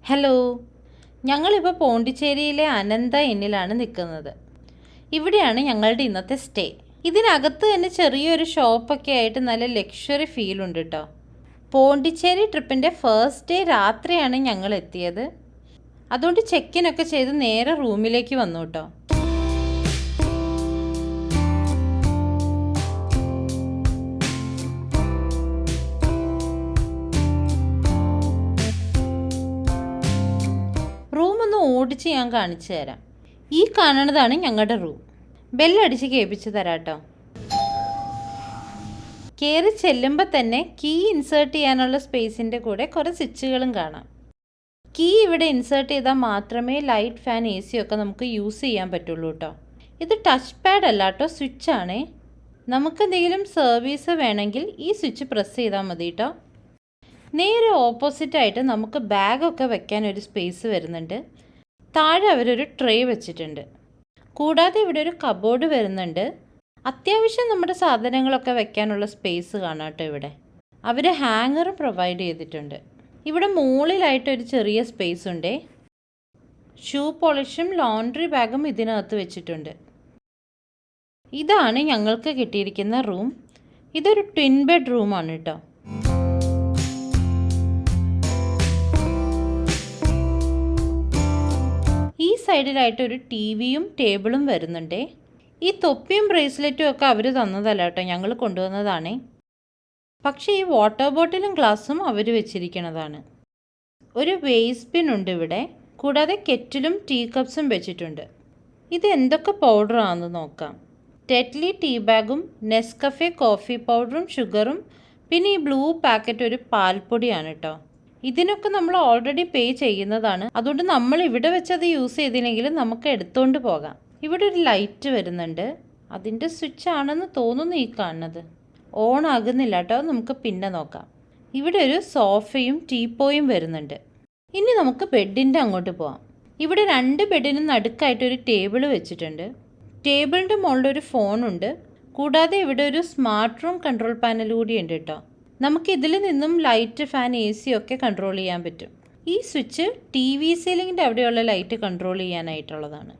Hello, ഞങ്ങളിപ്പോൾ പോണ്ടിച്ചേരിയിലെ അനന്ത ഇന്നിലാണ് നിൽക്കുന്നത്. ഇവിടെയാണ് ഞങ്ങളുടെ ഇന്നത്തെ സ്റ്റേ. ഇതിനകത്ത് തന്നെ ചെറിയൊരു ഷോപ്പൊക്കെ ആയിട്ട് നല്ല ലക്ഷറി ഫീലുണ്ട് കേട്ടോ. പോണ്ടിച്ചേരി ട്രിപ്പിൻ്റെ ഫസ്റ്റ് ഡേ രാത്രിയാണ് ഞങ്ങൾ എത്തിയത്. അതുകൊണ്ട് ചെക്കിനൊക്കെ ചെയ്ത് നേരെ റൂമിലേക്ക് വന്നു കേട്ടോ. റൂമൊന്ന് ഓടിച്ച് ഞാൻ കാണിച്ചു തരാം. ഈ കാണുന്നതാണ് ഞങ്ങളുടെ റൂം. ബെല്ലടിച്ച് കേൾപ്പിച്ച് തരാം കേട്ടോ. കയറി ചെല്ലുമ്പോൾ തന്നെ കീ ഇൻസേർട്ട് ചെയ്യാനുള്ള സ്പേസിൻ്റെ കൂടെ കുറേ സ്വിച്ചുകളും കാണാം. കീ ഇവിടെ ഇൻസേർട്ട് ചെയ്താൽ മാത്രമേ ലൈറ്റ്, ഫാൻ, AC ഒക്കെ നമുക്ക് യൂസ് ചെയ്യാൻ പറ്റുള്ളൂ കേട്ടോ. ഇത് ടച്ച് പാഡ് അല്ല കേട്ടോ, സ്വിച്ചാണേ. നമുക്കെന്തെങ്കിലും സർവീസ് വേണമെങ്കിൽ ഈ സ്വിച്ച് പ്രസ് ചെയ്താൽ മതി കേട്ടോ. നേരെ ഓപ്പോസിറ്റായിട്ട് നമുക്ക് ബാഗൊക്കെ വെക്കാൻ ഒരു സ്പേസ് വരുന്നുണ്ട്. താഴെ അവരൊരു ട്രേ വെച്ചിട്ടുണ്ട്. കൂടാതെ ഇവിടെ ഒരു കബോർഡ് വരുന്നുണ്ട്. അത്യാവശ്യം നമ്മുടെ സാധനങ്ങളൊക്കെ വെക്കാനുള്ള സ്പേസ് കാണാം കേട്ടോ. ഇവിടെ അവർ ഹാങ്ങറും പ്രൊവൈഡ് ചെയ്തിട്ടുണ്ട്. ഇവിടെ മുകളിലായിട്ടൊരു ചെറിയ സ്പേസ് ഉണ്ട്. ഷൂ പോളിഷും ലോണ്ട്രി ബാഗും ഇതിനകത്ത് വെച്ചിട്ടുണ്ട്. ഇതാണ് ഞങ്ങൾക്ക് കിട്ടിയിരിക്കുന്ന റൂം. ഇതൊരു ട്വിൻ ബെഡ് റൂമാണ് കേട്ടോ. ഈ സൈഡിലായിട്ട് ഒരു TV-യും ടേബിളും വരുന്നുണ്ട്. ഈ തൊപ്പിയും ബ്രേസ്ലെറ്റും ഒക്കെ അവർ തന്നതല്ല കേട്ടോ, ഞങ്ങൾ കൊണ്ടുവന്നതാണ്. പക്ഷേ ഈ വാട്ടർ ബോട്ടിലും ഗ്ലാസും അവർ വെച്ചിരിക്കുന്നതാണ്. ഒരു വേസ്റ്റ് ബിൻ ഉണ്ട് ഇവിടെ. കൂടാതെ കെറ്റിലും ടീ കപ്സും വെച്ചിട്ടുണ്ട്. ഇത് എന്തൊക്കെ പൗഡറാണെന്ന് നോക്കാം. ടെറ്റ്ലി ടീ ബാഗും നെസ്കഫെ കോഫി പൗഡറും ഷുഗറും പിന്നെ ഈ ബ്ലൂ പാക്കറ്റ് ഒരു പാൽപ്പൊടിയാണ് കേട്ടോ. ഇതിനൊക്കെ നമ്മൾ ഓൾറെഡി പേ ചെയ്യുന്നതാണ്. അതുകൊണ്ട് നമ്മൾ ഇവിടെ വെച്ചത് യൂസ് ചെയ്തില്ലെങ്കിൽ നമുക്ക് എടുത്തുകൊണ്ട് പോകാം. ഇവിടെ ഒരു ലൈറ്റ് വരുന്നുണ്ട്. അതിൻ്റെ സ്വിച്ച് ആണെന്ന് തോന്നുന്നു ഈ കാണുന്നത്. ഓൺ ആകുന്നില്ല കേട്ടോ, നമുക്ക് പിന്നെ നോക്കാം. ഇവിടെ ഒരു സോഫയും ടീപ്പോയും വരുന്നുണ്ട്. ഇനി നമുക്ക് ബെഡിൻ്റെ അങ്ങോട്ട് പോകാം. ഇവിടെ 2 ബെഡിനും നടുക്കായിട്ടൊരു ടേബിൾ വെച്ചിട്ടുണ്ട്. ടേബിളിൻ്റെ മുകളിൽ ഒരു ഫോണുണ്ട്. കൂടാതെ ഇവിടെ ഒരു സ്മാർട്ട് റൂം കൺട്രോൾ പാനൽ കൂടി ഉണ്ട് കേട്ടോ. നമുക്ക് ഇതിൽ നിന്നും ലൈറ്റ്, ഫാൻ, AC ഒക്കെ കൺട്രോൾ ചെയ്യാൻ പറ്റും. ഈ സ്വിച്ച് TV സീലിങ്ങിൻ്റെ അവിടെയുള്ള ലൈറ്റ് കൺട്രോൾ ചെയ്യാനായിട്ടുള്ളതാണ്.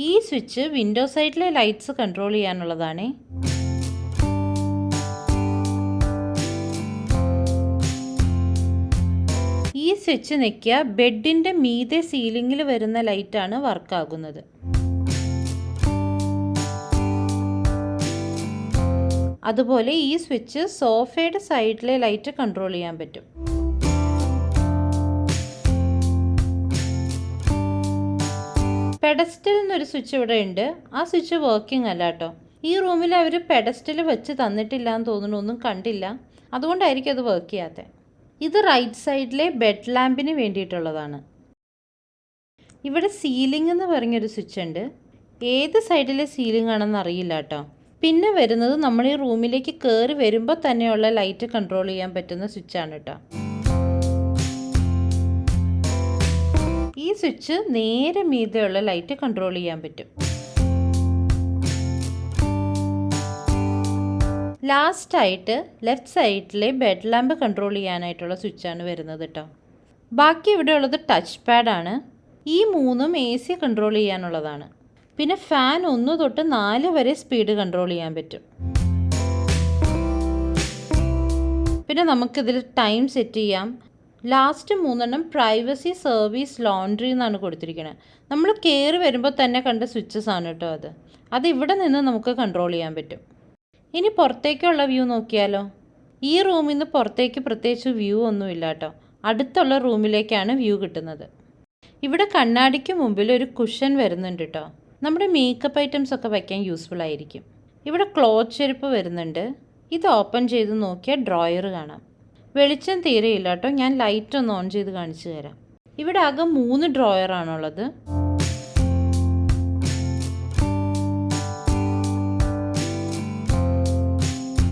ഈ സ്വിച്ച് വിൻഡോ സൈഡിലെ ലൈറ്റ്സ് കൺട്രോൾ ചെയ്യാനുള്ളതാണ്. ഈ സ്വിച്ച് ഞെക്കിയ ബെഡിൻ്റെ മീതെ സീലിങ്ങിൽ വരുന്ന ലൈറ്റാണ് വർക്കാകുന്നത്. അതുപോലെ ഈ സ്വിച്ച് സോഫയുടെ സൈഡിലെ ലൈറ്റ് കൺട്രോൾ ചെയ്യാൻ പറ്റും. പെഡസ്റ്റൽ എന്നൊരു സ്വിച്ച് ഇവിടെ ഉണ്ട്. ആ സ്വിച്ച് വർക്കിംഗ് അല്ല കേട്ടോ. ഈ റൂമിൽ അവർ പെഡസ്റ്റൽ വെച്ച് തന്നിട്ടില്ല എന്ന് തോന്നുന്നു, ഒന്നും കണ്ടില്ല. അതുകൊണ്ടായിരിക്കും അത് വർക്ക് ചെയ്യാത്തത്. ഇത് റൈറ്റ് സൈഡിലെ ബെഡ് ലാമ്പിന് വേണ്ടിയിട്ടുള്ളതാണ്. ഇവിടെ സീലിംഗ് എന്ന് പറഞ്ഞൊരു സ്വിച്ച് ഉണ്ട്. ഏത് സൈഡിലെ സീലിംഗ് ആണെന്ന് അറിയില്ല കേട്ടോ. പിന്നെ വരുന്നത് നമ്മൾ ഈ റൂമിലേക്ക് കയറി വരുമ്പോൾ തന്നെയുള്ള ലൈറ്റ് കൺട്രോൾ ചെയ്യാൻ പറ്റുന്ന സ്വിച്ചാണ് കേട്ടോ. ഈ സ്വിച്ച് നേരെ മീതെയുള്ള ലൈറ്റ് കൺട്രോൾ ചെയ്യാൻ പറ്റും. ലാസ്റ്റായിട്ട് ലെഫ്റ്റ് സൈഡിലെ ബെഡ് ലാമ്പ് കൺട്രോൾ ചെയ്യാനായിട്ടുള്ള സ്വിച്ചാണ് വരുന്നത് കേട്ടോ. ബാക്കി ഇവിടെ ഉള്ളത് ടച്ച് പാഡാണ്. ഈ 3ഉം AC കൺട്രോൾ ചെയ്യാനുള്ളതാണ്. പിന്നെ ഫാൻ 1 തൊട്ട് 4 വരെ സ്പീഡ് കൺട്രോൾ ചെയ്യാൻ പറ്റും. പിന്നെ നമുക്കിതിൽ ടൈം സെറ്റ് ചെയ്യാം. ലാസ്റ്റ് 3 പ്രൈവസി, സർവീസ്, ലോണ്ട്രി എന്നാണ് കൊടുത്തിരിക്കുന്നത്. നമ്മൾ കയറി വരുമ്പോൾ തന്നെ കണ്ട സ്വിച്ചസ് ആണ് കേട്ടോ. അത് ഇവിടെ നിന്ന് നമുക്ക് കൺട്രോൾ ചെയ്യാൻ പറ്റും. ഇനി പുറത്തേക്കുള്ള വ്യൂ നോക്കിയാലോ. ഈ റൂമിൽ നിന്ന് പുറത്തേക്ക് പ്രത്യേകിച്ച് വ്യൂ ഒന്നുമില്ല കേട്ടോ. അടുത്തുള്ള റൂമിലേക്കാണ് വ്യൂ കിട്ടുന്നത്. ഇവിടെ കണ്ണാടിക്ക് മുമ്പിൽ ഒരു കുഷൻ വരുന്നുണ്ട് കേട്ടോ. നമ്മുടെ മേക്കപ്പ് ഐറ്റംസ് ഒക്കെ വയ്ക്കാൻ യൂസ്ഫുൾ ആയിരിക്കും. ഇവിടെ ക്ലോത്ത് ചെരുപ്പ് വരുന്നുണ്ട്. ഇത് ഓപ്പൺ ചെയ്ത് നോക്കിയാൽ ഡ്രോയർ കാണാം. വെളിച്ചം തീരെയില്ല കേട്ടോ. ഞാൻ ലൈറ്റ് ഒന്ന് ഓൺ ചെയ്ത് കാണിച്ചു തരാം. ഇവിടെ ആകെ 3 ഡ്രോയറാണുള്ളത്.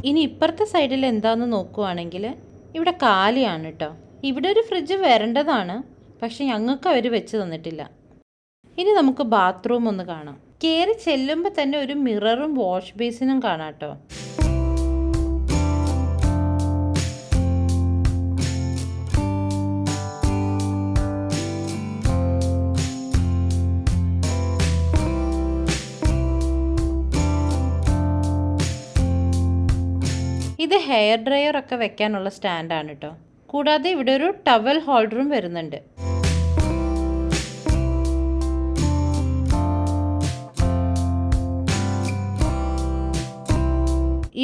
ഇനി ഇപ്പുറത്തെ സൈഡിൽ എന്താണെന്ന് നോക്കുവാണെങ്കിൽ ഇവിടെ കാലിയാണ് കേട്ടോ. ഇവിടെ ഒരു ഫ്രിഡ്ജ് വരേണ്ടതാണ്, പക്ഷെ ഞങ്ങൾക്ക് അവർ വെച്ച് തന്നിട്ടില്ല. ഇനി നമുക്ക് ബാത്റൂം ഒന്ന് കാണാം. കയറി ചെല്ലുമ്പോൾ തന്നെ ഒരു മിററും വാഷ് ബേസിനും കാണാം കേട്ടോ. ഇത് ഹെയർ ഡ്രയർ ഒക്കെ വെക്കാനുള്ള സ്റ്റാൻഡാണ് കേട്ടോ. കൂടാതെ ഇവിടെ ഒരു ടവൽ ഹോൾഡറും വരുന്നുണ്ട്.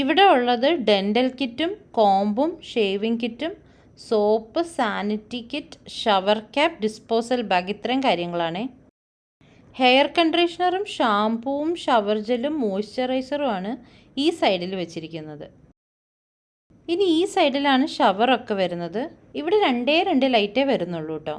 ഇവിടെ ഉള്ളത് ഡെൻ്റൽ കിറ്റും കോമ്പും ഷേവിംഗ് കിറ്റും soap, sanity kit, shower cap, disposal bag, ഇത്രയും കാര്യങ്ങളാണ്. ഹെയർ കണ്ടീഷണറും ഷാംപൂവും ഷവർ ജെല്ലും മോയ്സ്ചറൈസറുമാണ് ഈ സൈഡിൽ വെച്ചിരിക്കുന്നത്. ഇനി ഈ സൈഡിലാണ് ഷവറൊക്കെ വരുന്നത്. ഇവിടെ 2 ലൈറ്റേ വരുന്നുള്ളൂ കേട്ടോ.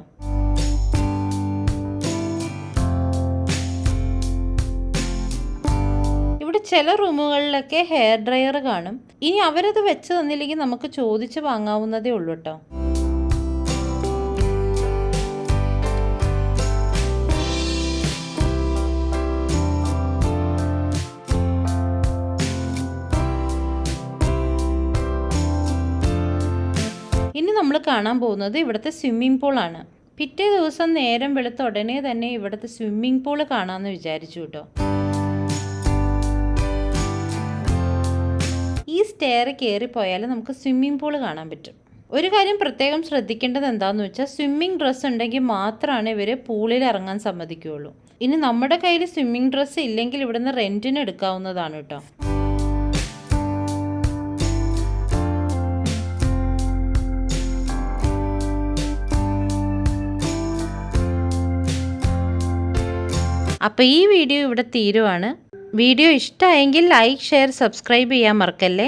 ഇവിടെ ചില റൂമുകളിലൊക്കെ ഹെയർ ഡ്രയർ കാണും. ഇനി അവരത് വെച്ച് തന്നില്ലെങ്കിൽ നമുക്ക് ചോദിച്ച് വാങ്ങാവുന്നതേ ഉള്ളൂ കേട്ടോ. ഇനി നമ്മൾ കാണാൻ പോകുന്നത് ഇവിടുത്തെ സ്വിമ്മിംഗ് പൂളാണ്. പിറ്റേ ദിവസം നേരം വെളുത്ത ഉടനെ തന്നെ ഇവിടുത്തെ സ്വിമ്മിംഗ് പൂള് കാണാമെന്ന് വിചാരിച്ചു കേട്ടോ. ഈ സ്റ്റെയർ കയറിപ്പോയാൽ നമുക്ക് സ്വിമ്മിംഗ് പൂള് കാണാൻ പറ്റും. ഒരു കാര്യം പ്രത്യേകം ശ്രദ്ധിക്കേണ്ടത് എന്താണെന്ന് വെച്ചാൽ സ്വിമ്മിംഗ് ഡ്രസ്സ് ഉണ്ടെങ്കിൽ മാത്രമാണ് ഇവർ പൂളിൽ ഇറങ്ങാൻ സമ്മതിക്കുകയുള്ളൂ. ഇനി നമ്മുടെ കയ്യിൽ സ്വിമ്മിംഗ് ഡ്രസ്സ് ഇല്ലെങ്കിൽ ഇവിടുന്ന് റെൻറ്റിന് എടുക്കാവുന്നതാണ് കേട്ടോ. അപ്പോൾ ഈ വീഡിയോ ഇവിടെ തീരുവാണ്. വീഡിയോ ഇഷ്ടമായെങ്കിൽ ലൈക്ക്, ഷെയർ, സബ്സ്ക്രൈബ് ചെയ്യാൻ മറക്കല്ലേ.